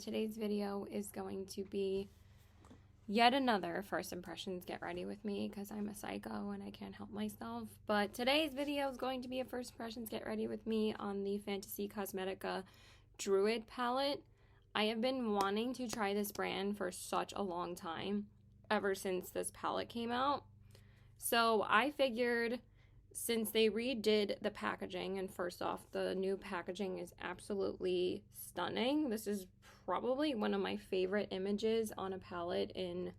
today's video is going to be yet another first impressions get ready with me because I'm a psycho and I can't help myself. But today's video is going to be a first impressions get ready with me on the Fantasy Cosmetica Druid Palette. I have been wanting to try this brand for such a long time, ever since this palette came out. So I figured, since they redid the packaging, and first off, the new packaging is absolutely stunning. This is probably one of my favorite images on a palette in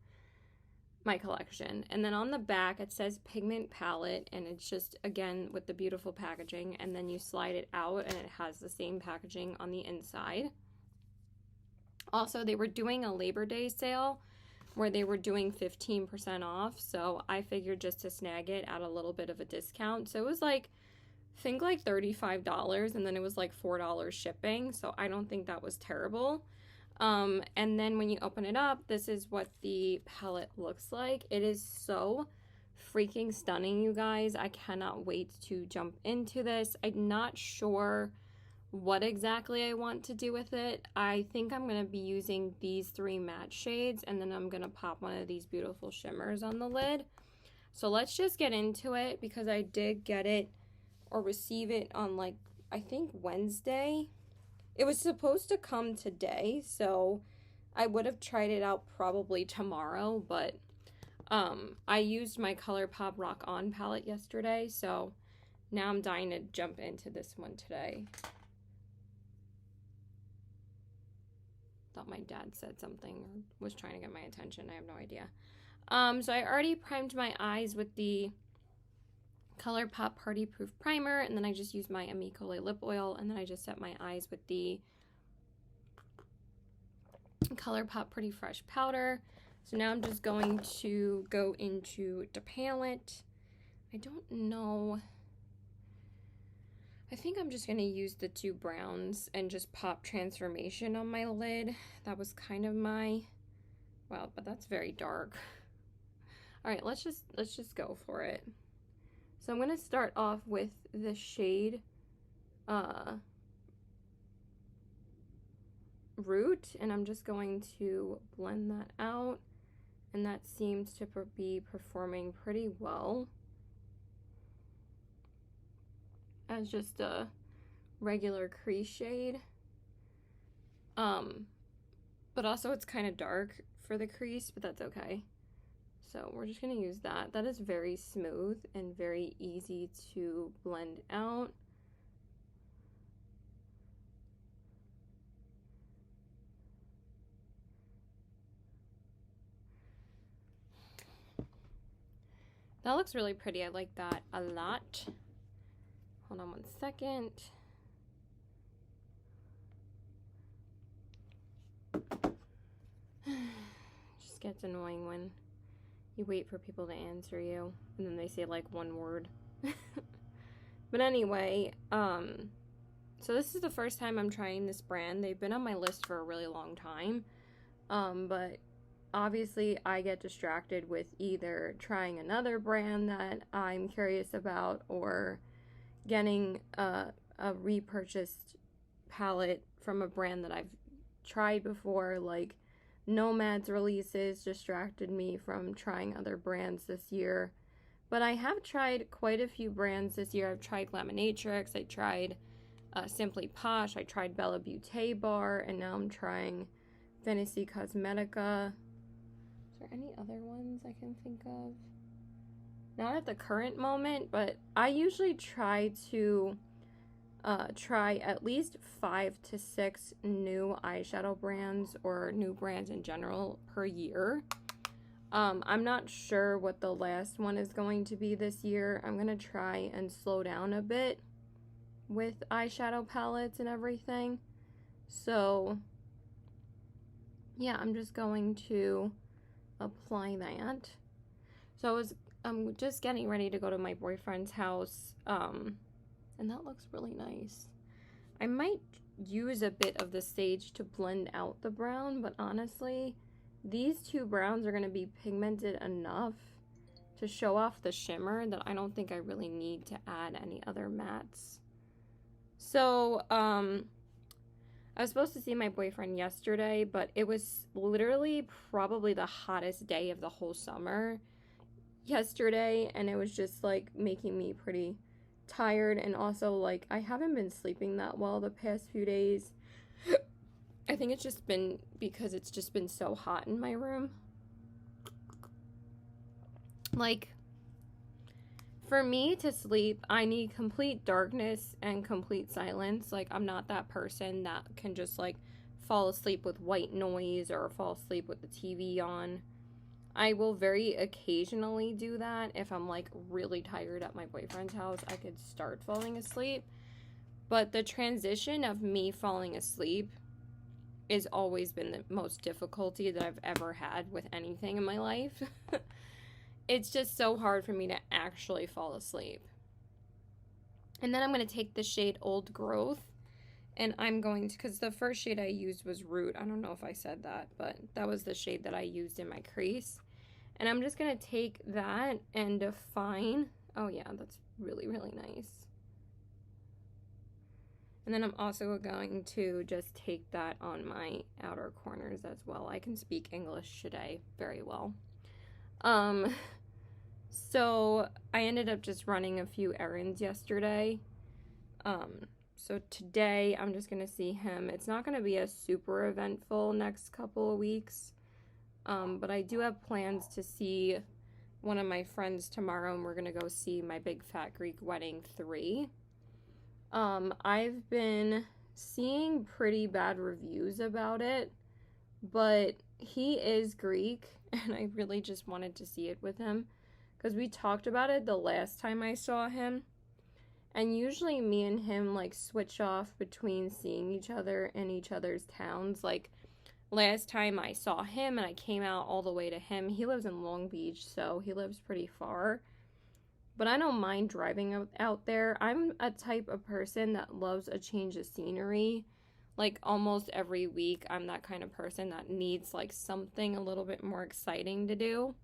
my collection. And then on the back, it says pigment palette, and it's just, again, with the beautiful packaging. And then you slide it out, and it has the same packaging on the inside. Also, they were doing a Labor Day sale where they were doing 15% off, so I figured just to snag it at a little bit of a discount. So it was like, I think like $35, and then it was like $4 shipping, so I don't think that was terrible. And then when you open it up, this is what the palette looks like. It is so freaking stunning, you guys. I cannot wait to jump into this. I'm not sure what exactly I want to do with it. I think I'm going to be using these 3 matte shades, and then I'm going to pop one of these beautiful shimmers on the lid. So let's just get into it, because I did get it or receive it on, like, I think Wednesday. It was supposed to come today, so I would have tried it out probably tomorrow, but I used my ColourPop Rock On palette yesterday, so now I'm dying to jump into this one today. Thought my dad said something or was trying to get my attention. I have no idea. So I already primed my eyes with the ColourPop Party Proof Primer, and then I just used my Amico lip oil, and then I just set my eyes with the ColourPop Pretty Fresh powder. So now I'm just going to go into the palette. I don't know. I think I'm just going to use the 2 browns and just pop Transformation on my lid. That was kind of my, wow, but that's very dark. All right, let's just go for it. So I'm going to start off with the shade Root, and I'm just going to blend that out, and that seems to be performing pretty well as just a regular crease shade. But also it's kind of dark for the crease, but that's okay. So we're just gonna use that. That is very smooth and very easy to blend out. That looks really pretty. I like that a lot. Hold on one second. Just gets annoying when you wait for people to answer you and then they say like one word. But anyway, so this is the first time I'm trying this brand. They've been on my list for a really long time, but obviously I get distracted with either trying another brand that I'm curious about or getting a repurchased palette from a brand that I've tried before. Like Nomad's releases distracted me from trying other brands this year. But I have tried quite a few brands this year. I've tried Glaminatrix, I tried Simply Posh, I tried Bella Beauté Bar, and now I'm trying Fantasy Cosmetica. Is there any other ones I can think of? Not at the current moment, but I usually try to try at least 5 to 6 new eyeshadow brands or new brands in general per year. I'm not sure what the last one is going to be this year. I'm going to try and slow down a bit with eyeshadow palettes and everything. So yeah, I'm just going to apply that. So I'm just getting ready to go to my boyfriend's house, and that looks really nice. I might use a bit of the sage to blend out the brown, but honestly, these 2 browns are going to be pigmented enough to show off the shimmer that I don't think I really need to add any other mattes. So I was supposed to see my boyfriend yesterday, but it was literally probably the hottest day of the whole summer yesterday, and it was just like making me pretty tired. And also, like, I haven't been sleeping that well the past few days. I think it's just been because it's just been so hot in my room. Like, for me to sleep, I need complete darkness and complete silence. Like, I'm not that person that can just, like, fall asleep with white noise or fall asleep with the TV on. I will very occasionally do that. If I'm, like, really tired at my boyfriend's house, I could start falling asleep. But the transition of me falling asleep has always been the most difficulty that I've ever had with anything in my life. It's just so hard for me to actually fall asleep. And then I'm going to take the shade Old Growth, and I'm going to, because the first shade I used was Root. I don't know if I said that, but that was the shade that I used in my crease. And I'm just going to take that and define. Oh yeah, that's really, really nice. And then I'm also going to just take that on my outer corners as well. I can speak English today very well. So I ended up just running a few errands yesterday. So today I'm just going to see him. It's not going to be a super eventful next couple of weeks. But I do have plans to see one of my friends tomorrow, and we're going to go see My Big Fat Greek Wedding 3. I've been seeing pretty bad reviews about it, but he is Greek, and I really just wanted to see it with him, because we talked about it the last time I saw him, and usually me and him, like, switch off between seeing each other in each other's towns. Like, last time I saw him and I came out all the way to him, he lives in Long Beach, so he lives pretty far. But I don't mind driving out there. I'm a type of person that loves a change of scenery. Like, almost every week, I'm that kind of person that needs, like, something a little bit more exciting to do.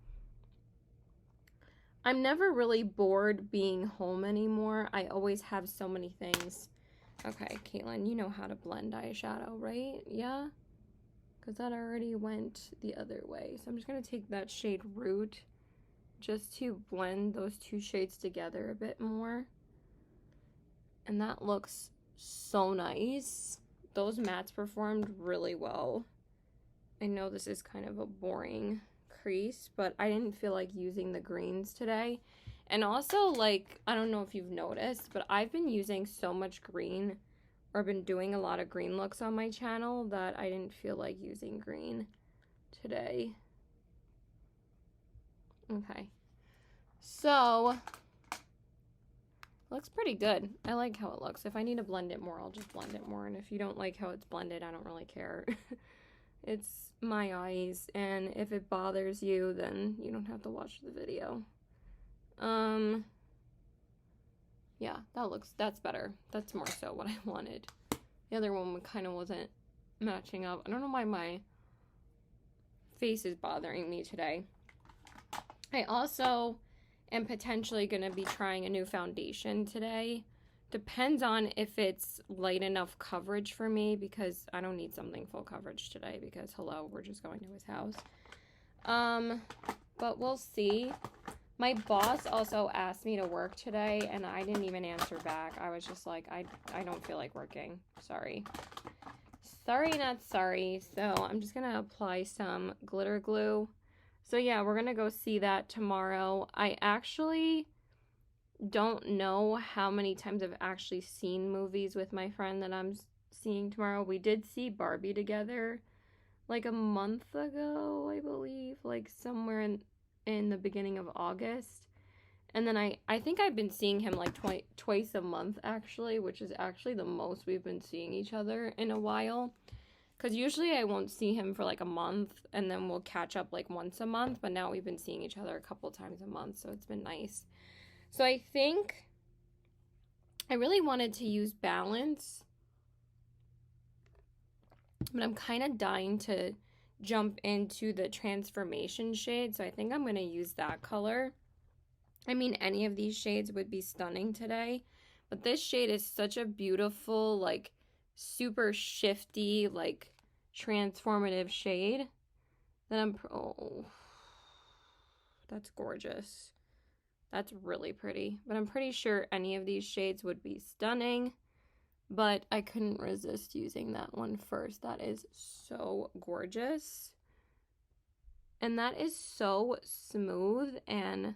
I'm never really bored being home anymore. I always have so many things. Okay, Caitlin, you know how to blend eyeshadow, right? Yeah? Because that already went the other way. So I'm just going to take that shade Root, just to blend those two shades together a bit more. And that looks so nice. Those mattes performed really well. I know this is kind of a boring crease, but I didn't feel like using the greens today. And also, like, I don't know if you've noticed, but I've been using so much green, or been doing a lot of green looks on my channel, that I didn't feel like using green today. Okay, so looks pretty good. I like how it looks. If I need to blend it more, I'll just blend it more. And if you don't like how it's blended, I don't really care. It's my eyes, and if it bothers you, then you don't have to watch the video. Yeah, that's better. That's more so what I wanted. The other one kind of wasn't matching up. I don't know why my face is bothering me today. I also am potentially going to be trying a new foundation today. Depends on if it's light enough coverage for me, because I don't need something full coverage today, because hello, we're just going to his house. But we'll see. My boss also asked me to work today, and I didn't even answer back. I was just like, I don't feel like working. Sorry. Sorry, not sorry. So I'm just going to apply some glitter glue. So yeah, we're going to go see that tomorrow. I actually don't know how many times I've actually seen movies with my friend that I'm seeing tomorrow. We did see Barbie together like a month ago, I believe, like somewhere in the beginning of August. And then I think I've been seeing him like twice a month, actually, which is actually the most we've been seeing each other in a while. Because usually I won't see him for like a month, and then we'll catch up like once a month. But now we've been seeing each other a couple times a month, so it's been nice. So I think I really wanted to use Balance, but I'm kind of dying to jump into the Transformation shade. So I think I'm going to use that color. I mean, any of these shades would be stunning today, but this shade is such a beautiful, like, super shifty, like transformative shade that oh, that's gorgeous. That's really pretty. But I'm pretty sure any of these shades would be stunning. But I couldn't resist using that one first. That is so gorgeous. And that is so smooth and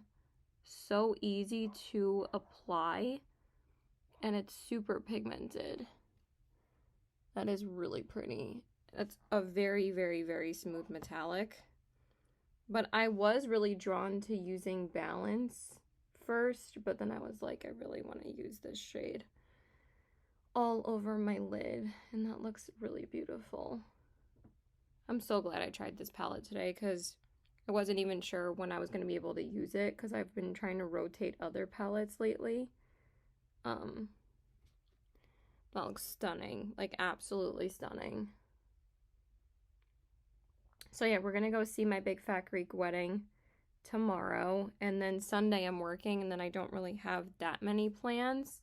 so easy to apply. And it's super pigmented. That is really pretty. That's a very, very, very smooth metallic. But I was really drawn to using Balance first, but then I was like, I really want to use this shade all over my lid, and that looks really beautiful. I'm so glad I tried this palette today because I wasn't even sure when I was going to be able to use it because I've been trying to rotate other palettes lately. That looks stunning, like absolutely stunning. So yeah, we're gonna go see my big fat Greek wedding tomorrow, and then Sunday I'm working, and then I don't really have that many plans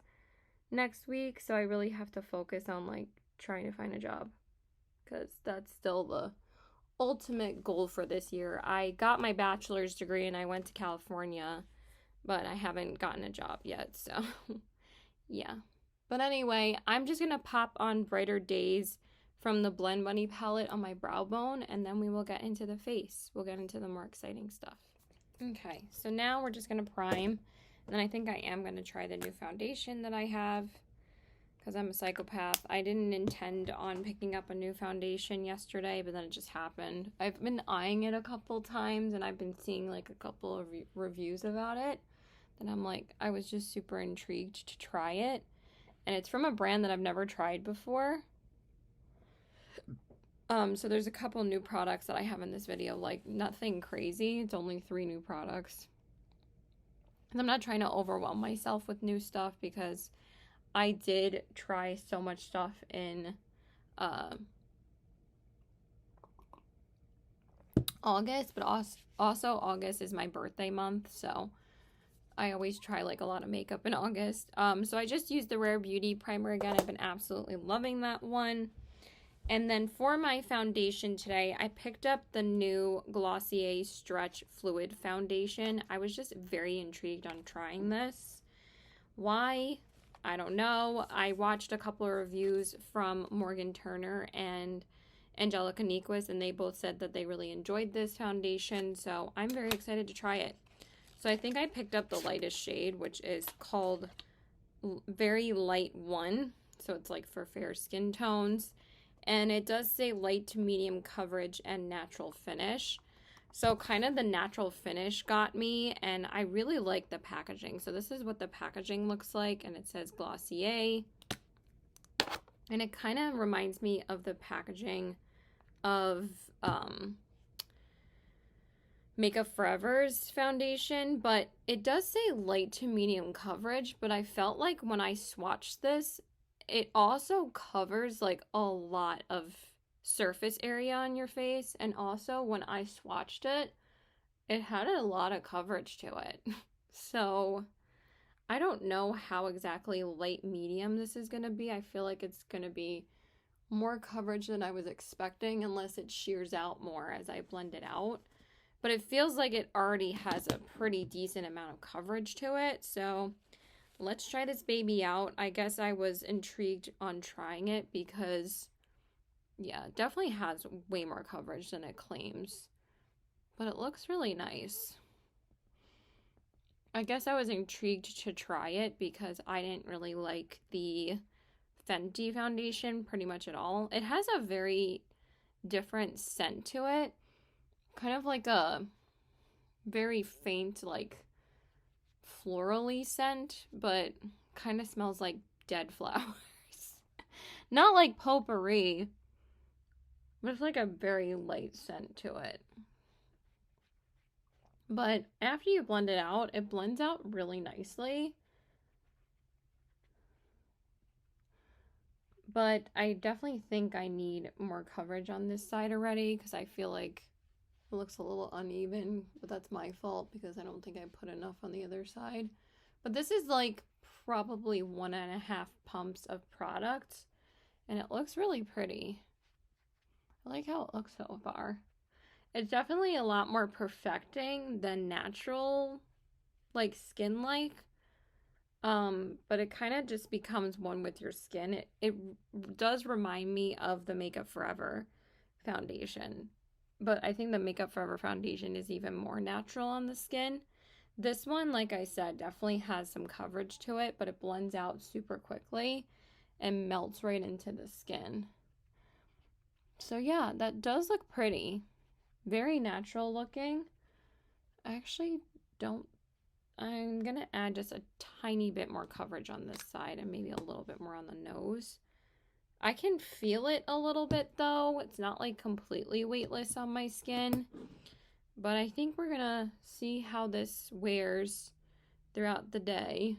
next week, so I really have to focus on like trying to find a job because that's still the ultimate goal for this year. I got my bachelor's degree and I went to California, but I haven't gotten a job yet, so yeah. But anyway, I'm just gonna pop on Brighter Days from the Blend Bunny palette on my brow bone, and then we will get into the face. We'll get into the more exciting stuff. Okay, so now we're just gonna prime, and then I think I am gonna try the new foundation that I have because I'm a psychopath. I didn't intend on picking up a new foundation yesterday, but then it just happened. I've been eyeing it a couple times, and I've been seeing like a couple of reviews about it, and I'm like, I was just super intrigued to try it. And it's from a brand that I've never tried before. So there's a couple new products that I have in this video, like nothing crazy. It's only 3 new products. And I'm not trying to overwhelm myself with new stuff because I did try so much stuff in August, but also August is my birthday month, so I always try like a lot of makeup in August. So I just used the Rare Beauty primer again. I've been absolutely loving that one. And then for my foundation today, I picked up the new Glossier Stretch Fluid Foundation. I was just very intrigued on trying this. Why? I don't know. I watched a couple of reviews from Morgan Turner and Angelica Niequist, and they both said that they really enjoyed this foundation, so I'm very excited to try it. So I think I picked up the lightest shade, which is called Very Light 1. So it's like for fair skin tones. And it does say light to medium coverage and natural finish. So kind of the natural finish got me, and I really like the packaging. So this is what the packaging looks like, and it says Glossier. And it kind of reminds me of the packaging of Makeup Forever's foundation, but it does say light to medium coverage, but I felt like when I swatched this, it also covers like a lot of surface area on your face, and also when I swatched it, it had a lot of coverage to it. So I don't know how exactly light medium this is going to be. I feel like it's going to be more coverage than I was expecting unless it shears out more as I blend it out. But it feels like it already has a pretty decent amount of coverage to it, so let's try this baby out. I guess I was intrigued on trying it because, yeah, it definitely has way more coverage than it claims. But it looks really nice. I guess I was intrigued to try it because I didn't really like the Fenty foundation pretty much at all. It has a very different scent to it. Kind of like a very faint, like, florally scent, but kind of smells like dead flowers. Not like potpourri, but it's like a very light scent to it. But after you blend it out, it blends out really nicely. But I definitely think I need more coverage on this side already because I feel like it looks a little uneven, but that's my fault because I don't think I put enough on the other side. But this is like probably 1.5 pumps of product, And it looks really pretty. I like how it looks so far. It's definitely a lot more perfecting than natural, like skin-like. But it kind of just becomes one with your skin. It does remind me of the Makeup Forever foundation. But I think the Makeup Forever foundation is even more natural on the skin. This one, like I said, definitely has some coverage to it, but it blends out super quickly and melts right into the skin. So yeah, that does look pretty. Very natural looking. I actually don't, I'm gonna add just a tiny bit more coverage on this side and maybe a little bit more on the nose. I can feel it a little bit though. It's not like completely weightless on my skin, but I think we're gonna see how this wears throughout the day.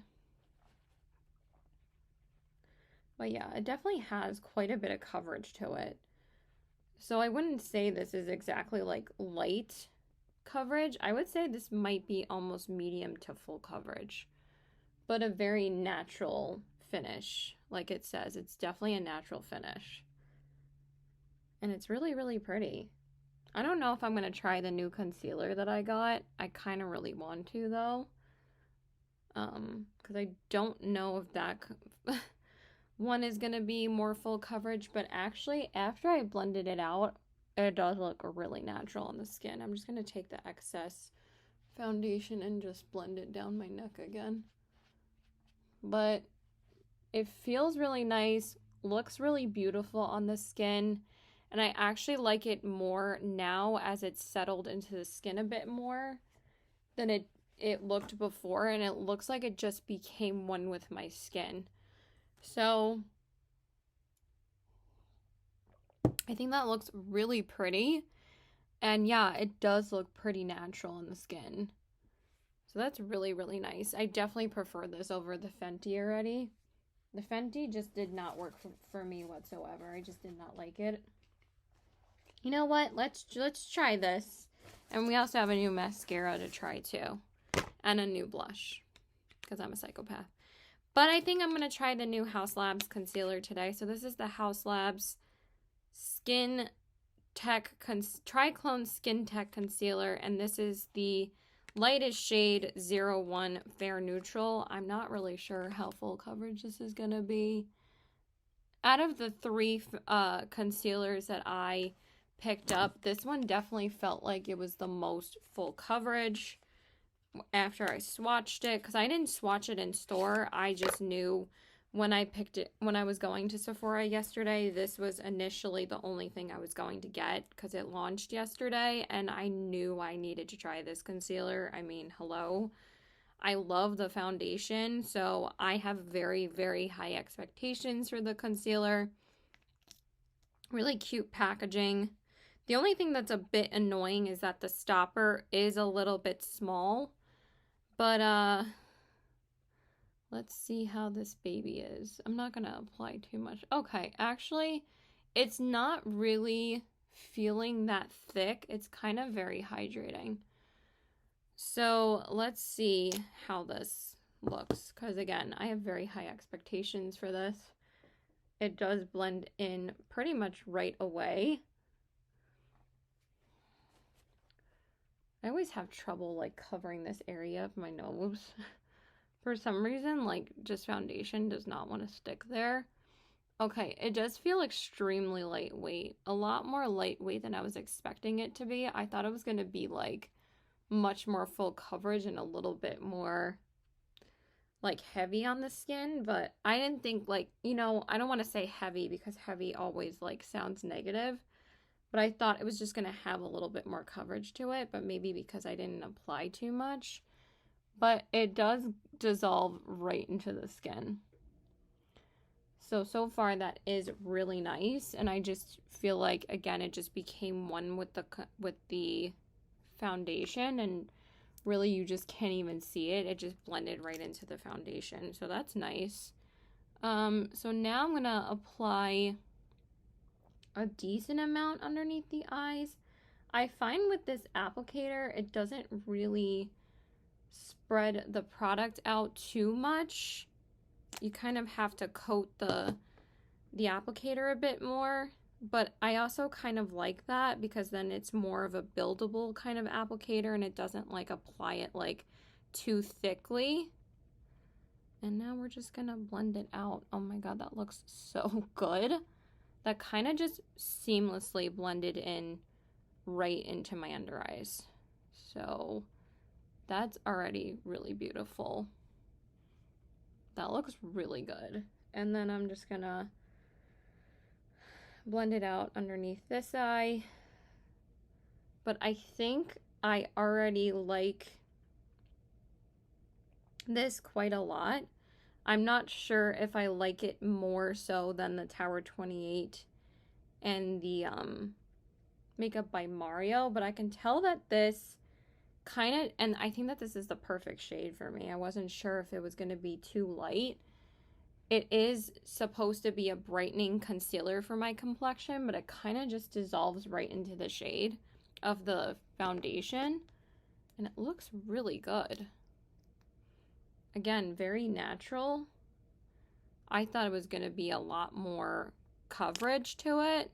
But yeah, it definitely has quite a bit of coverage to it. So I wouldn't say this is exactly like light coverage. I would say this might be almost medium to full coverage, but a very natural finish. Like it says, it's definitely a natural finish. And it's really, really pretty. I don't know if I'm going to try the new concealer that I got. I kind of really want to though. Because I don't know if that one is going to be more full coverage, but actually after I blended it out, it does look really natural on the skin. I'm just going to take the excess foundation and just blend it down my neck again. But it feels really nice, looks really beautiful on the skin, and I actually like it more now as it's settled into the skin a bit more than it looked before, and it looks like it just became one with my skin. So I think that looks really pretty. And yeah, it does look pretty natural on the skin. So that's really, really nice. I definitely prefer this over the Fenty already. The Fenty just did not work for me whatsoever. I just did not like it. You know what? Let's try this. And we also have a new mascara to try too. And a new blush. Because I'm a psychopath. But I think I'm going to try the new Haus Labs concealer today. So this is the Haus Labs Skin Tech Triclone Skin Tech Concealer. And this is the lightest shade 01 Fair Neutral. I'm not really sure how full coverage this is going to be. Out of the three concealers that I picked up, this one definitely felt like it was the most full coverage after I swatched it, because I didn't swatch it in store. I just knew when I picked it, when I was going to Sephora yesterday, this was initially the only thing I was going to get because it launched yesterday, and I knew I needed to try this concealer. I mean, hello. I love the foundation, so I have very, very high expectations for the concealer. Really cute packaging. The only thing that's a bit annoying is that the stopper is a little bit small. But, let's see how this baby is. I'm not going to apply too much. Okay, actually, it's not really feeling that thick. It's kind of very hydrating. So let's see how this looks. Because, again, I have very high expectations for this. It does blend in pretty much right away. I always have trouble, like, covering this area of my nose. For some reason, like, just foundation does not want to stick there. Okay, it does feel extremely lightweight. A lot more lightweight than I was expecting it to be. I thought it was going to be, like, much more full coverage and a little bit more, like, heavy on the skin. But I didn't think, like, you know, I don't want to say heavy because heavy always, like, sounds negative. But I thought it was just going to have a little bit more coverage to it, but maybe because I didn't apply too much. But it does dissolve right into the skin. So far that is really nice. And I just feel like, again, it just became one with the foundation. And really you just can't even see it. It just blended right into the foundation. So that's nice. So now I'm going to apply a decent amount underneath the eyes. I find with this applicator, it doesn't really spread the product out too much. You kind of have to coat the the applicator a bit more, but I also kind of like that because then it's more of a buildable kind of applicator and it doesn't like apply it like too thickly. And now we're just gonna blend it out. Oh my god, that looks so good. That kind of just seamlessly blended in right into my under eyes. So that's already really beautiful. That looks really good. And then I'm just gonna blend it out underneath this eye. But I think I already like this quite a lot. I'm not sure if I like it more so than the Tower 28 and the Makeup by Mario, but I can tell that this kind of, and I think that this is the perfect shade for me. I wasn't sure if it was going to be too light. It is supposed to be a brightening concealer for my complexion, but it kind of just dissolves right into the shade of the foundation, and it looks really good. Again, very natural. I thought it was going to be a lot more coverage to it,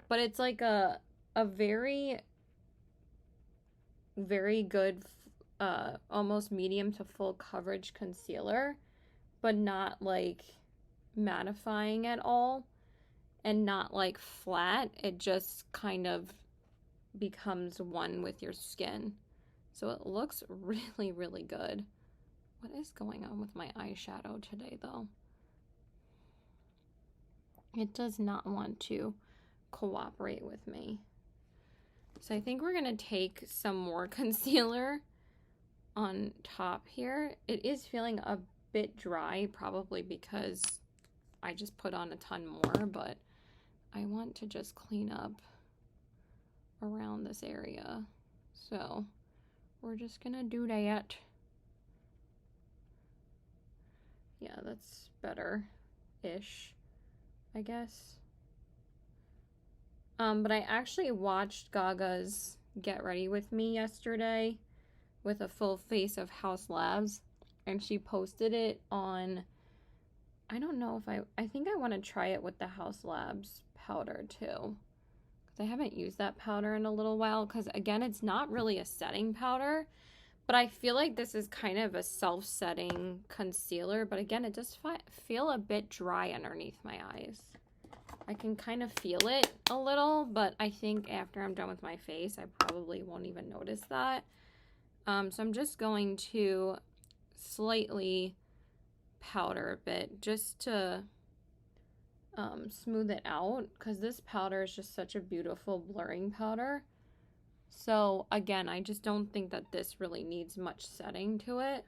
but it's like a very, very good, almost medium to full coverage concealer, but not like mattifying at all and not like flat. It just kind of becomes one with your skin. So it looks really, really good. What is going on with my eyeshadow today, though? It does not want to cooperate with me. So I think we're going to take some more concealer on top here. It is feeling a bit dry, probably because I just put on a ton more, but I want to just clean up around this area. So we're just going to do that. Yeah, that's better-ish, I guess. But I actually watched Gaga's Get Ready With Me yesterday with a full face of Haus Labs, and she posted it on, I don't know if I think I want to try it with the Haus Labs powder too, because I haven't used that powder in a little while, because again, it's not really a setting powder, but I feel like this is kind of a self-setting concealer, but again, it does feel a bit dry underneath my eyes. I can kind of feel it a little, but I think after I'm done with my face, I probably won't even notice that. So I'm just going to slightly powder a bit just to smooth it out, because this powder is just such a beautiful blurring powder. So again, I just don't think that this really needs much setting to it.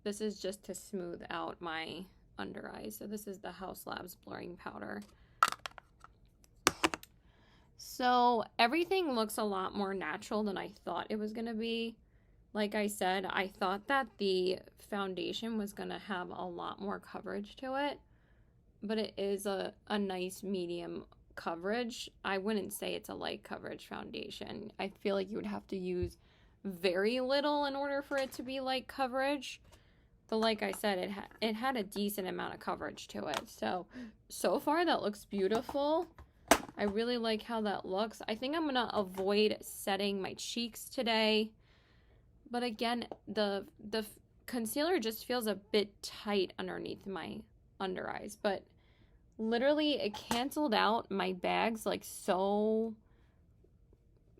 This is just to smooth out my under eyes. So this is the Haus Labs blurring powder. So everything looks a lot more natural than I thought it was going to be. Like I said, I thought that the foundation was going to have a lot more coverage to it, but it is a nice medium coverage. I wouldn't say it's a light coverage foundation. I feel like you would have to use very little in order for it to be light coverage. But like I said, it had a decent amount of coverage to it. So far that looks beautiful. I really like how that looks. I think I'm going to avoid setting my cheeks today. But again, the concealer just feels a bit tight underneath my under eyes. But literally, it canceled out my bags like so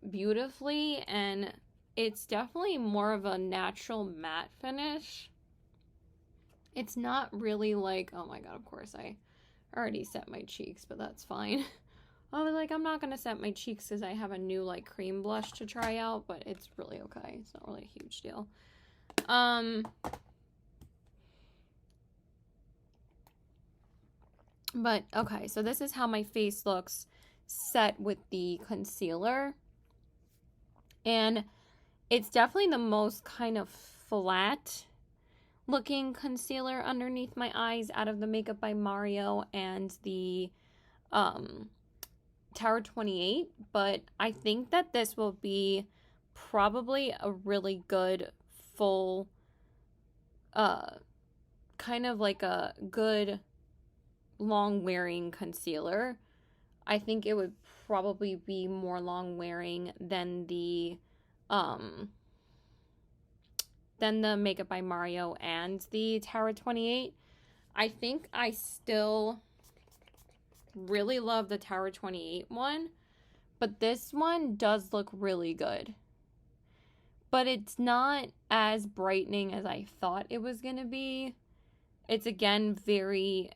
beautifully. And it's definitely more of a natural matte finish. It's not really like, oh my god, of course I already set my cheeks, but that's fine. I was like, I'm not going to set my cheeks because I have a new like cream blush to try out, but it's really okay. It's not really a huge deal. But okay, so this is how my face looks set with the concealer. And it's definitely the most kind of flat looking concealer underneath my eyes out of the Makeup by Mario and the Tower 28, but I think that this will be probably a really good full kind of like a good long wearing concealer. I think it would probably be more long wearing than the Makeup by Mario and the Tower 28. I think I still really love the Tower 28 one, but this one does look really good. But it's not as brightening as I thought it was going to be. It's, again, very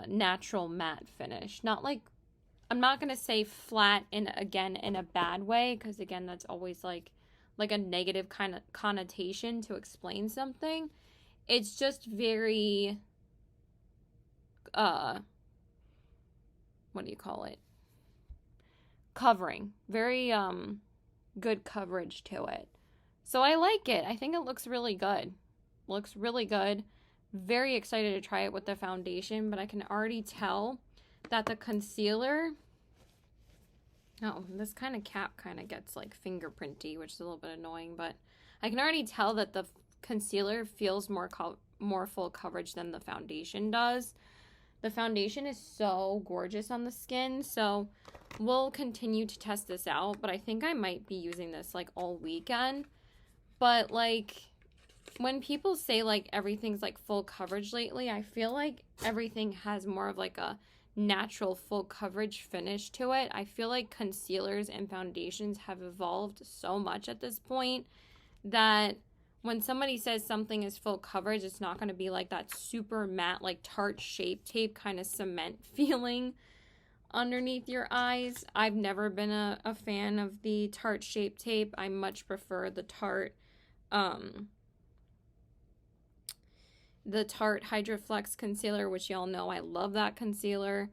natural matte finish. Not like, I'm not going to say flat in a bad way, because, again, that's always like a negative kind of connotation to explain something. It's just very, what do you call it? Covering. Very, good coverage to it. So I like it. I think it looks really good. Looks really good. Very excited to try it with the foundation, but I can already tell that the concealer, oh, this kind of cap kind of gets like fingerprinty, which is a little bit annoying, but I can already tell that the concealer feels more full coverage than the foundation does. The foundation is so gorgeous on the skin, so we'll continue to test this out, but I think I might be using this like all weekend. But like, when people say like everything's like full coverage lately, I feel like everything has more of like a natural full coverage finish to it. I feel like concealers and foundations have evolved so much at this point that when somebody says something is full coverage, it's not going to be like that super matte, like Tarte Shape Tape kind of cement feeling underneath your eyes. I've never been a fan of the Tarte Shape Tape. I much prefer the Tarte Hydra-Flex Concealer, which y'all know I love that concealer.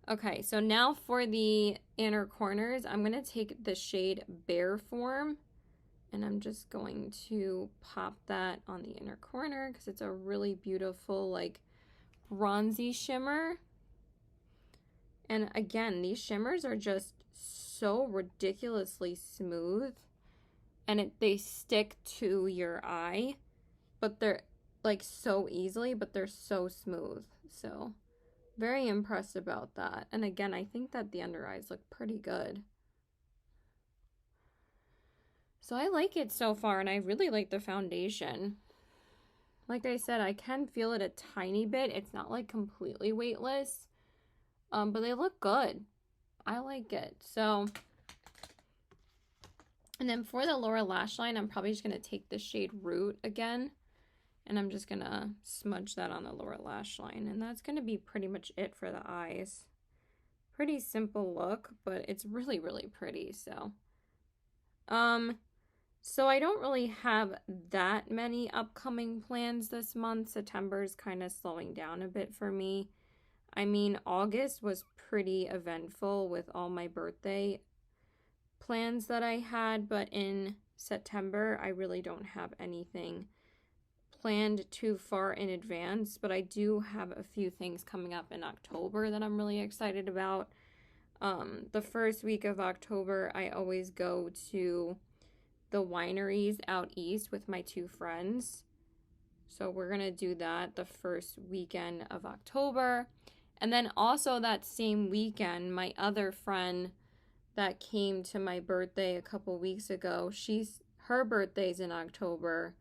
Okay, so now for the inner corners, I'm going to take the shade Bare Form, and I'm just going to pop that on the inner corner because it's a really beautiful, like, bronzy shimmer. And again, these shimmers are just so ridiculously smooth, and they stick to your eye, but they're like so easily, but they're so smooth. So very impressed about that. And again, I think that the under eyes look pretty good. So I like it so far, and I really like the foundation. Like I said, I can feel it a tiny bit. It's not like completely weightless, but they look good. I like it. So, and then for the lower lash line, I'm probably just going to take the shade Root again, and I'm just going to smudge that on the lower lash line. And that's going to be pretty much it for the eyes. Pretty simple look, but it's really, really pretty. So I don't really have that many upcoming plans this month. September's kind of slowing down a bit for me. I mean, August was pretty eventful with all my birthday plans that I had, but in September, I really don't have anything planned too far in advance, but I do have a few things coming up in October that I'm really excited about. The first week of October, I always go to the wineries out east with my two friends. So we're going to do that the first weekend of October. And then also that same weekend, my other friend that came to my birthday a couple weeks ago, her birthday's in October,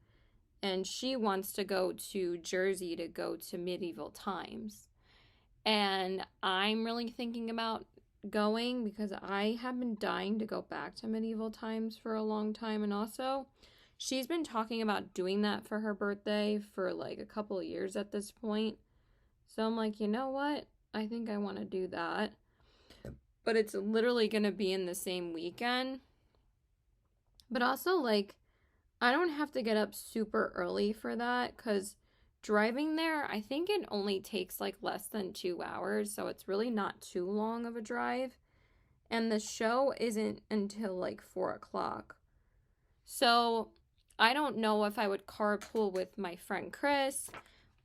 and she wants to go to Jersey to go to Medieval Times. And I'm really thinking about going because I have been dying to go back to Medieval Times for a long time. And also, she's been talking about doing that for her birthday for like a couple of years at this point. So I'm like, you know what? I think I want to do that. But it's literally going to be in the same weekend. But also, like, I don't have to get up super early for that because driving there, I think it only takes like less than 2 hours. So it's really not too long of a drive. And the show isn't until like 4 o'clock. So I don't know if I would carpool with my friend Chris,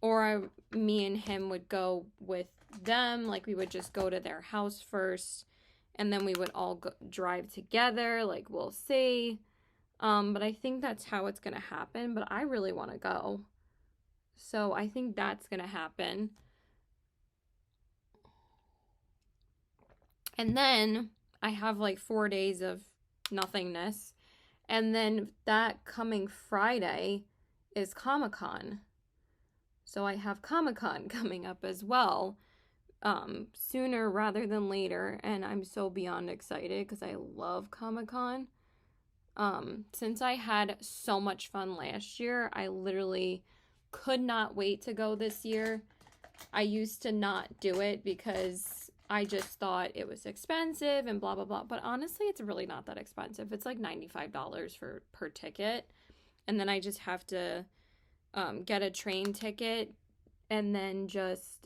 or me and him would go with them. Like, we would just go to their house first, and then we would all drive together. Like, we'll see. But I think that's how it's going to happen. But I really want to go. So I think that's going to happen. And then I have like 4 days of nothingness. And then that coming Friday is Comic-Con. So I have Comic-Con coming up as well, sooner rather than later. And I'm so beyond excited because I love Comic-Con. Since I had so much fun last year, I literally could not wait to go this year. I used to not do it because I just thought it was expensive and blah, blah, blah. But honestly, it's really not that expensive. It's like $95 per ticket. And then I just have to get a train ticket and then just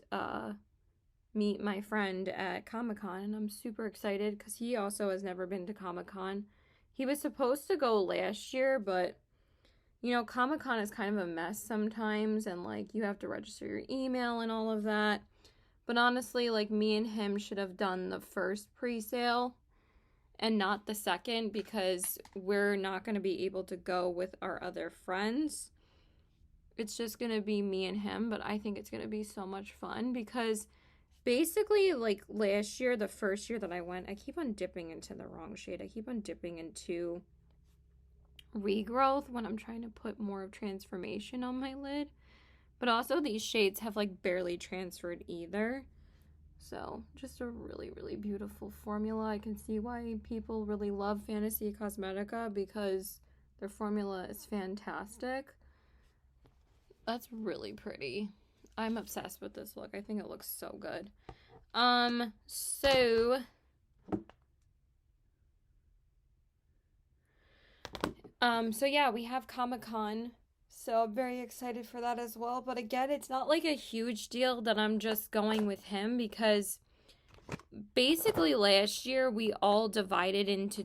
meet my friend at Comic-Con. And I'm super excited because he also has never been to Comic-Con. He was supposed to go last year, but, you know, Comic-Con is kind of a mess sometimes, and, like, you have to register your email and all of that. But honestly, like, me and him should have done the first pre-sale and not the second, because we're not going to be able to go with our other friends. It's just going to be me and him, but I think it's going to be so much fun because basically, like, last year, the first year that I went, I keep on dipping into the wrong shade. I keep on dipping into Regrowth when I'm trying to put more of Transformation on my lid. But also, these shades have, like, barely transferred either. So, just a really, really beautiful formula. I can see why people really love Fantasy Cosmetica because their formula is fantastic. That's really pretty. I'm obsessed with this look. I think it looks so good. So yeah, we have Comic-Con. So I'm very excited for that as well. But again, it's not like a huge deal that I'm just going with him because basically last year we all divided into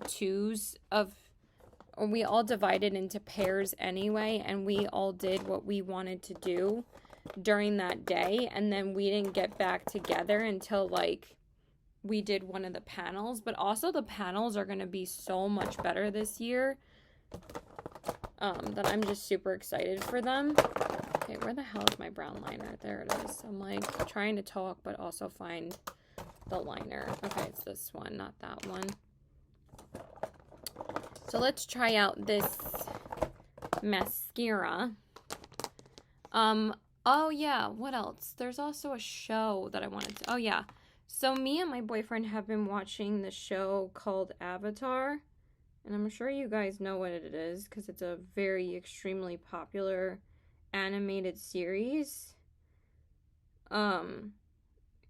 we all divided into pairs anyway, and we all did what we wanted to do during that day, and then we didn't get back together until, like, we did one of the panels. But also the panels are going to be so much better this year that I'm just super excited for them. Okay, where the hell is my brown liner? There it is. I'm, like, trying to talk but also find the liner. Okay, it's this one, not that one. So let's try out this mascara. Oh yeah, what else? There's also a show that I wanted to, oh yeah. So me and my boyfriend have been watching the show called Avatar, and I'm sure you guys know what it is because it's a very extremely popular animated series. And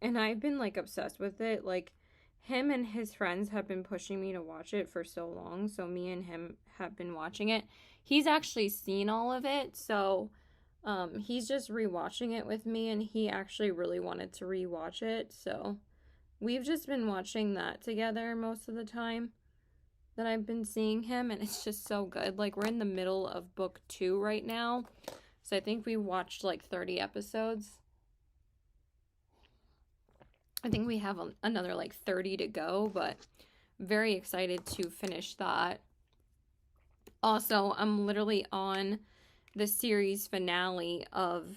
I've been, like, obsessed with it. Like, him and his friends have been pushing me to watch it for so long, so me and him have been watching it. He's actually seen all of it, so he's just rewatching it with me, and he actually really wanted to rewatch it, so we've just been watching that together most of the time that I've been seeing him, and it's just so good. Like, we're in the middle of book 2 right now, so I think we watched like 30 episodes. I think we have another like 30 to go, but very excited to finish that. Also, I'm literally on the series finale of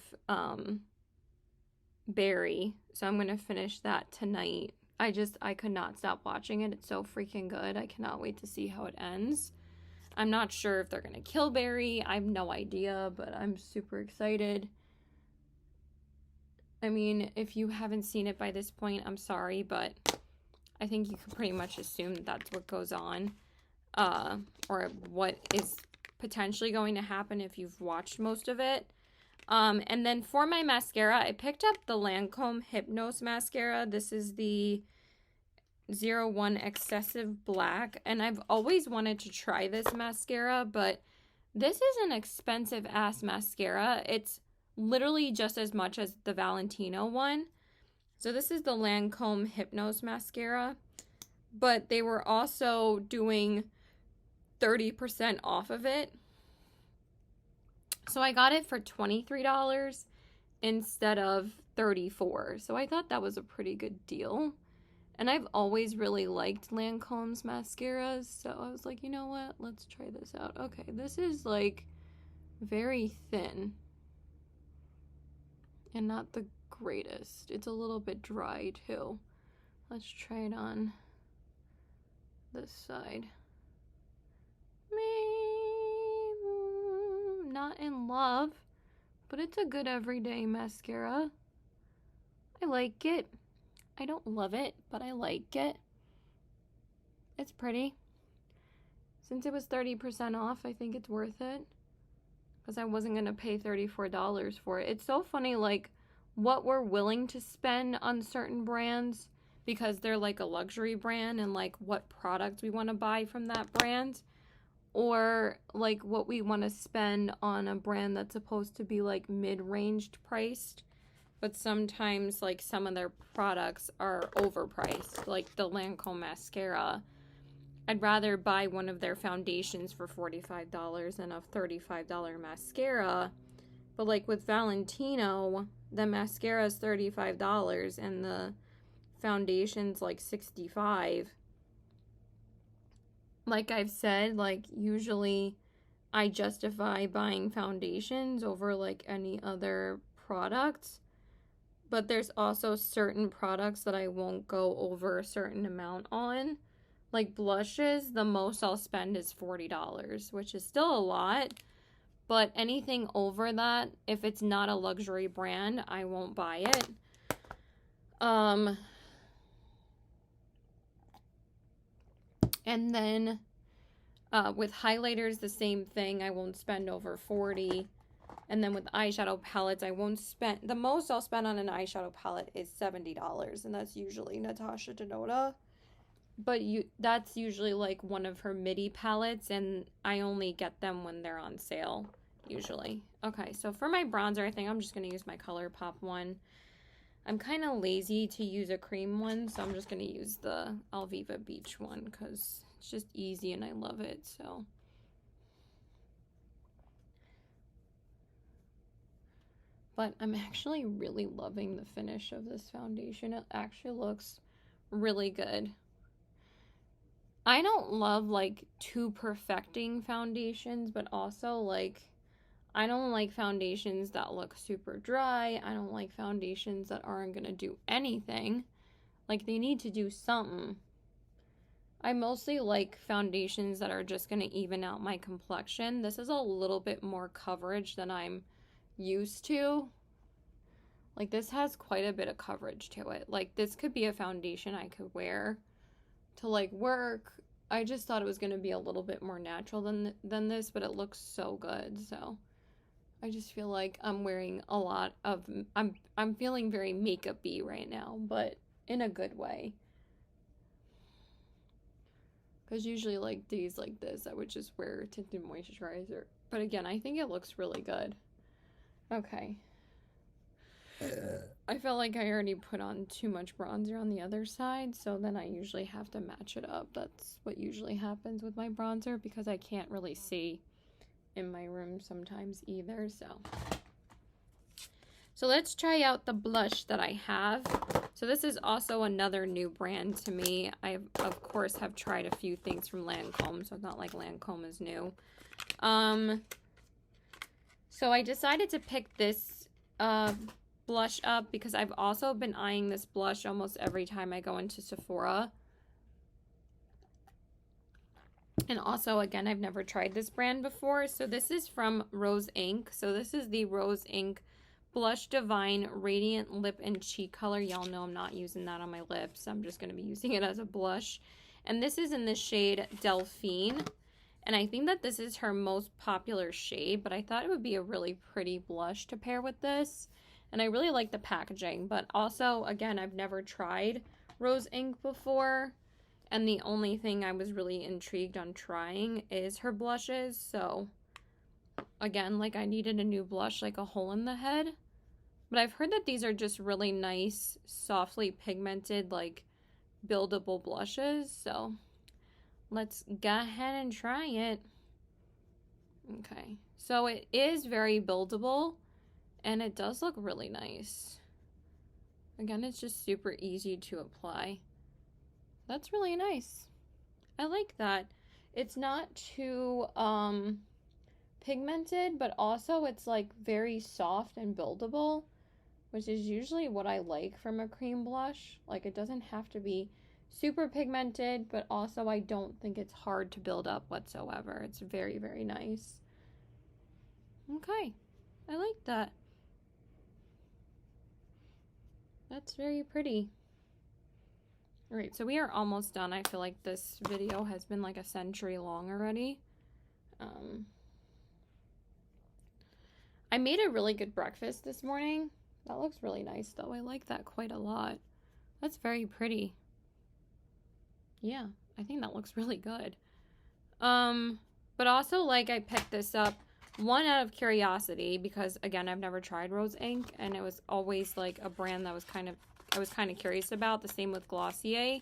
Barry, so I'm going to finish that tonight. I could not stop watching it. It's so freaking good. I cannot wait to see how it ends. I'm not sure if they're going to kill Barry. I have no idea, but I'm super excited. I mean, if you haven't seen it by this point, I'm sorry, but I think you can pretty much assume that that's what goes on, or what is potentially going to happen if you've watched most of it. And then for my mascara, I picked up the Lancome Hypnose mascara. This is the 01 Excessive Black, and I've always wanted to try this mascara, but this is an expensive ass mascara. It's literally just as much as the Valentino one. So this is the Lancome Hypnose mascara, but they were also doing 30% off of it. So I got it for $23 instead of $34. So I thought that was a pretty good deal. And I've always really liked Lancome's mascaras, so I was like, you know what? Let's try this out. Okay, this is, like, very thin. And not the greatest. It's a little bit dry, too. Let's try it on. this side. Not in love, but it's a good everyday mascara. I like it. I don't love it, but I like it. It's pretty. Since it was 30% off, I think it's worth it. Because I wasn't going to pay $34 for it. It's so funny, like, what we're willing to spend on certain brands because they're like a luxury brand, and like what products we want to buy from that brand, or like what we want to spend on a brand that's supposed to be like mid-ranged priced, but sometimes like some of their products are overpriced, like the Lancome mascara. I'd rather buy one of their foundations for $45 than a $35 mascara. But like with Valentino, the mascara is $35 and the foundation's like $65. Like I've said, like usually I justify buying foundations over like any other products. But there's also certain products that I won't go over a certain amount on. Like blushes, the most I'll spend is $40, which is still a lot. But anything over that, if it's not a luxury brand, I won't buy it. And then with highlighters, the same thing. I won't spend over $40. And then with eyeshadow palettes, I won't spend... The most I'll spend on an eyeshadow palette is $70. And that's usually Natasha Denona. But that's usually like one of her midi palettes, and I only get them when they're on sale, usually. Okay, so for my bronzer, I think I'm just going to use my ColourPop one. I'm kind of lazy to use a cream one, so I'm just going to use the Alviva Beach one because it's just easy and I love it, so. But I'm actually really loving the finish of this foundation. It actually looks really good. I don't love like too perfecting foundations, but also like I don't like foundations that look super dry. I don't like foundations that aren't gonna do anything. Like they need to do something. I mostly like foundations that are just gonna even out my complexion. This is a little bit more coverage than I'm used to. Like this has quite a bit of coverage to it. Like this could be a foundation I could wear to like work. I just thought it was going to be a little bit more natural than this, but it looks so good. So I just feel like I'm wearing a lot of I'm feeling very makeup-y right now, but in a good way. Because usually like days like this, I would just wear tinted moisturizer. But again, I think it looks really good. Okay. I felt like I already put on too much bronzer on the other side, so then I usually have to match it up. That's what usually happens with my bronzer because I can't really see in my room sometimes either, so let's try out the blush that I have. So this is also another new brand to me. I, of course, have tried a few things from Lancome, so it's not like Lancome is new. So I decided to pick this blush up because I've also been eyeing this blush almost every time I go into Sephora. And also, again, I've never tried this brand before. So this is from Rose Inc. So this is the Rose Inc. Blush Divine Radiant Lip and Cheek Color. Y'all know I'm not using that on my lips. I'm just going to be using it as a blush. And this is in the shade Delphine. And I think that this is her most popular shade, but I thought it would be a really pretty blush to pair with this. And I really like the packaging, but also, again, I've never tried Rose Inc. before. And the only thing I was really intrigued on trying is her blushes. So, again, like I needed a new blush, like a hole in the head. But I've heard that these are just really nice, softly pigmented, like buildable blushes. So, let's go ahead and try it. Okay, so it is very buildable. And it does look really nice. Again, it's just super easy to apply. That's really nice. I like that. It's not too pigmented, but also it's like very soft and buildable, which is usually what I like from a cream blush. Like it doesn't have to be super pigmented, but also I don't think it's hard to build up whatsoever. It's very, very nice. Okay, I like that. That's very pretty. All right, so we are almost done. I feel like this video has been like a century long already. I made a really good breakfast this morning. That looks really nice though. I like that quite a lot. That's very pretty. Yeah, I think that looks really good. But also, like, I picked this up, one, out of curiosity, because again, I've never tried rose ink, and it was always like a brand that I was kind of curious about. The same with Glossier,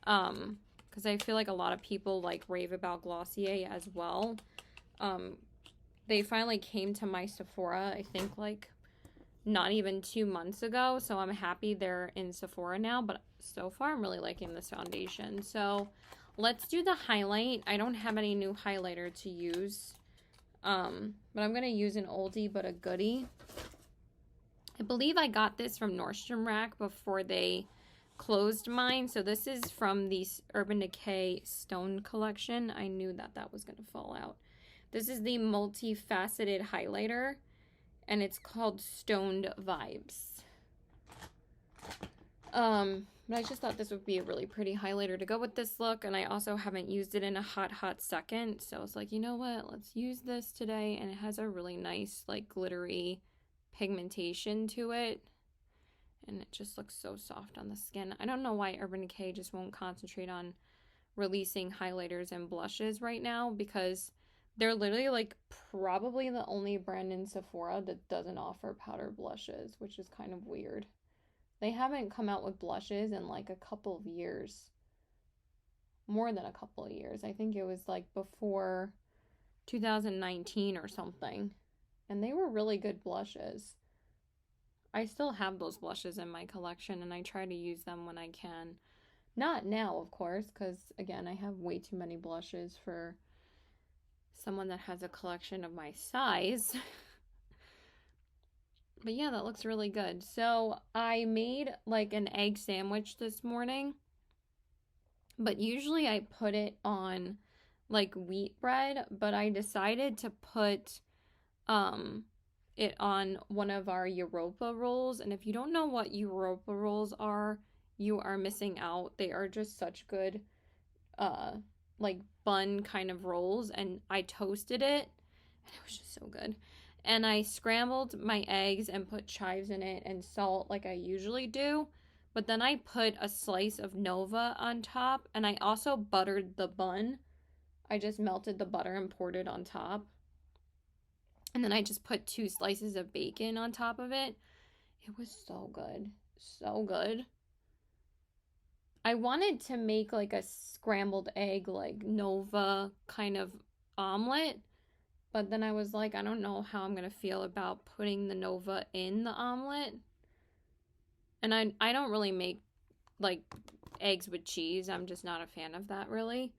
because I feel like a lot of people like rave about Glossier as well. They finally came to my Sephora, I think like not even 2 months ago, so I'm happy they're in Sephora now, but so far I'm really liking this foundation. So let's do the highlight. I don't have any new highlighter to use, but I'm going to use an oldie but a goodie. I believe I got this from Nordstrom Rack before they closed mine. So this is from the Urban Decay Stone collection. I knew that that was going to fall out. This is the multifaceted highlighter, and it's called Stoned Vibes. But I just thought this would be a really pretty highlighter to go with this look, and I also haven't used it in a hot second, so I was like, you know what, let's use this today. And it has a really nice, like, glittery pigmentation to it, and it just looks so soft on the skin. I don't know why Urban Decay just won't concentrate on releasing highlighters and blushes right now, because they're literally like probably the only brand in Sephora that doesn't offer powder blushes, which is kind of weird. They haven't come out with blushes in like a couple of years. More than a couple of years. I think it was like before 2019 or something. And they were really good blushes. I still have those blushes in my collection, and I try to use them when I can. Not now, of course, because again, I have way too many blushes for someone that has a collection of my size. But yeah, that looks really good. So I made like an egg sandwich this morning, but usually I put it on like wheat bread, but I decided to put it on one of our Europa rolls. And if you don't know what Europa rolls are, you are missing out. They are just such good like bun kind of rolls, and I toasted it and it was just so good. And I scrambled my eggs and put chives in it and salt like I usually do, but then I put a slice of Nova on top, and I also buttered the bun. I just melted the butter and poured it on top, and then I just put 2 slices of bacon on top of it. It was so good, so good. I wanted to make like a scrambled egg, like Nova kind of omelet, but then I was like, I don't know how I'm going to feel about putting the Nova in the omelet. And I don't really make like eggs with cheese. I'm just not a fan of that, really.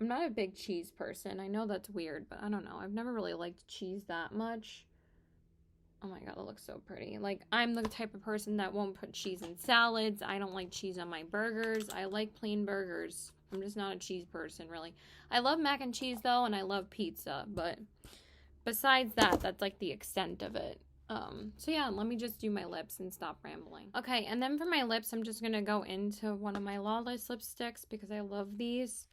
I'm not a big cheese person. I know that's weird, but I don't know. I've never really liked cheese that much. Oh my god, it looks so pretty. Like, I'm the type of person that won't put cheese in salads. I don't like cheese on my burgers. I like plain burgers. I'm just not a cheese person, really. I love mac and cheese, though, and I love pizza. But besides that, that's like the extent of it. So yeah, let me just do my lips and stop rambling. Okay, and then for my lips, I'm just going to go into one of my Lawless lipsticks because I love these.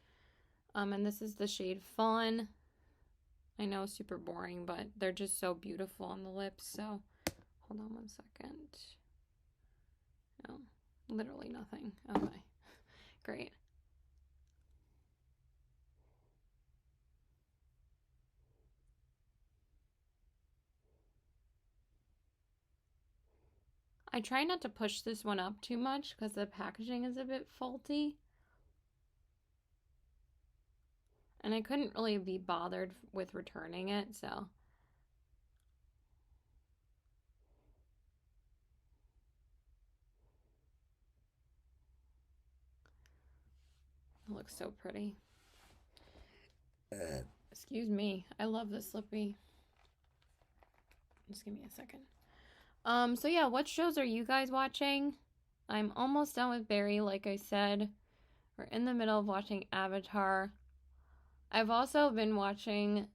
And this is the shade Fawn. I know, super boring, but they're just so beautiful on the lips. So, hold on one second. No, literally nothing. Okay, great. I try not to push this one up too much because the packaging is a bit faulty. And I couldn't really be bothered with returning it, so. It looks so pretty. Excuse me. I love this lippy. Just give me a second. So yeah, what shows are you guys watching? I'm almost done with Barry, like I said. We're in the middle of watching Avatar. I've also been watching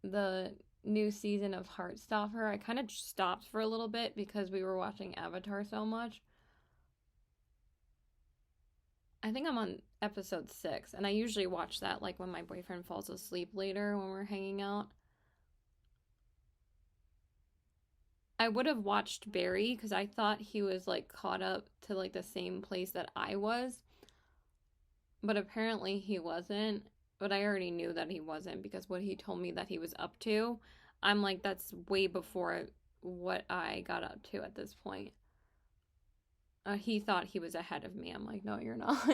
the new season of Heartstopper. I kind of stopped for a little bit because we were watching Avatar so much. I think I'm on episode 6, and I usually watch that like when my boyfriend falls asleep later when we're hanging out. I would have watched Barry because I thought he was like caught up to like the same place that I was, but apparently he wasn't. But I already knew that he wasn't because what he told me that he was up to, I'm like, that's way before what I got up to at this point. He thought he was ahead of me. I'm like, no, you're not.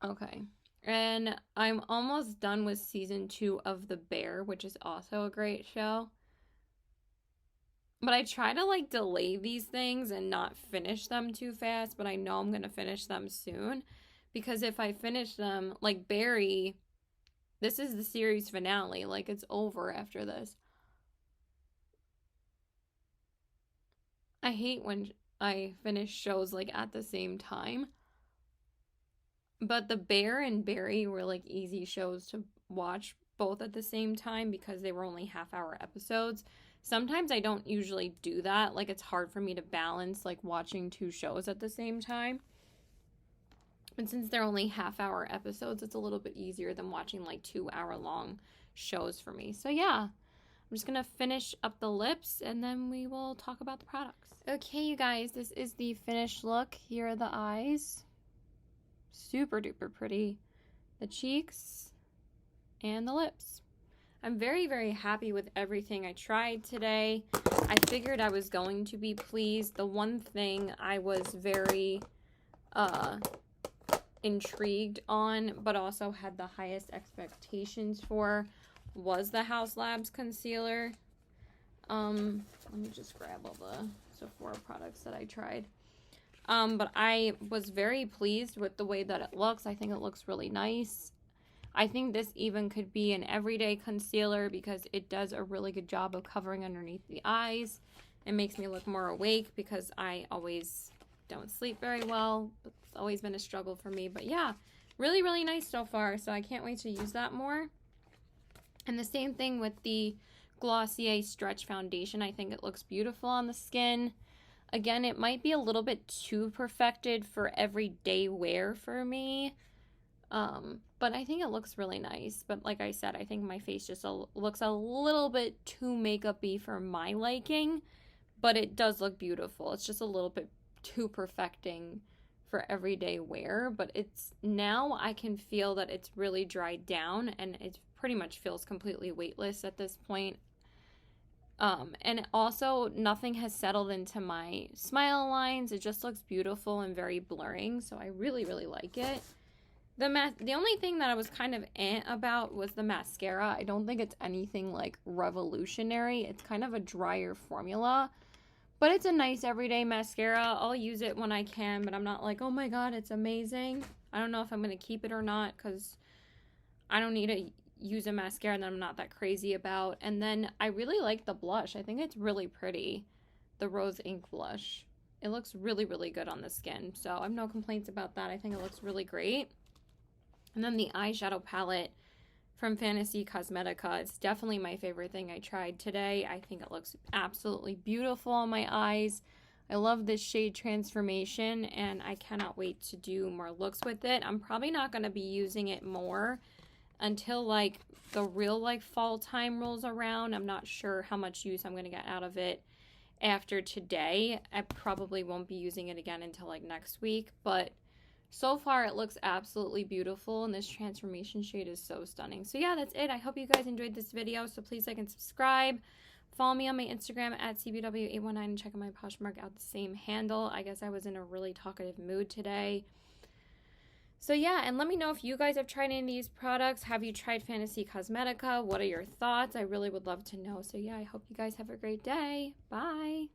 Okay. And I'm almost done with season 2 of The Bear, which is also a great show. But I try to like delay these things and not finish them too fast, but I know I'm going to finish them soon. Because if I finish them, like Barry, this is the series finale. Like, it's over after this. I hate when I finish shows, like, at the same time. But The Bear and Barry were, like, easy shows to watch both at the same time because they were only half-hour episodes. Sometimes I don't usually do that. Like, it's hard for me to balance, like, watching 2 shows at the same time. And since they're only half-hour episodes, it's a little bit easier than watching like 2-hour-long shows for me. So yeah, I'm just going to finish up the lips and then we will talk about the products. Okay, you guys, this is the finished look. Here are the eyes. Super duper pretty. The cheeks and the lips. I'm very, very happy with everything I tried today. I figured I was going to be pleased. The one thing I was very intrigued on, but also had the highest expectations for, was the Haus Labs concealer. Let me just grab all the Sephora products that I tried. But I was very pleased with the way that it looks. I think it looks really nice. I think this even could be an everyday concealer because it does a really good job of covering underneath the eyes. It makes me look more awake because I always don't sleep very well. It's always been a struggle for me. But yeah, really, really nice so far. So I can't wait to use that more. And the same thing with the Glossier Stretch Foundation. I think it looks beautiful on the skin. Again, it might be a little bit too perfected for everyday wear for me. But I think it looks really nice. But like I said, I think my face just looks a little bit too makeup-y for my liking. But it does look beautiful. It's just a little bit too perfecting for everyday wear. But it's now I can feel that it's really dried down and it pretty much feels completely weightless at this point. And also nothing has settled into my smile lines. It just looks beautiful and very blurring. So I really, really like it. The only thing that I was kind of about was the mascara. I don't think it's anything like revolutionary. It's kind of a drier formula. But it's a nice everyday mascara. I'll use it when I can, but I'm not like, oh my god, it's amazing. I don't know if I'm going to keep it or not because I don't need to use a mascara that I'm not that crazy about. And then I really like the blush. I think it's really pretty. The Rose Ink blush. It looks really, really good on the skin. So I have no complaints about that. I think it looks really great. And then the eyeshadow palette from Fantasy Cosmetica. It's definitely my favorite thing I tried today. I think it looks absolutely beautiful on my eyes. I love this shade Transformation, and I cannot wait to do more looks with it. I'm probably not going to be using it more until like the real like fall time rolls around. I'm not sure how much use I'm going to get out of it after today. I probably won't be using it again until like next week, but so far, it looks absolutely beautiful, and this transformation shade is so stunning. So yeah, that's it. I hope you guys enjoyed this video, so please like and subscribe. Follow me on my Instagram at CBW819 and check out my Poshmark out the same handle. I guess I was in a really talkative mood today. So yeah, and let me know if you guys have tried any of these products. Have you tried Fantasy Cosmetica? What are your thoughts? I really would love to know. So yeah, I hope you guys have a great day. Bye!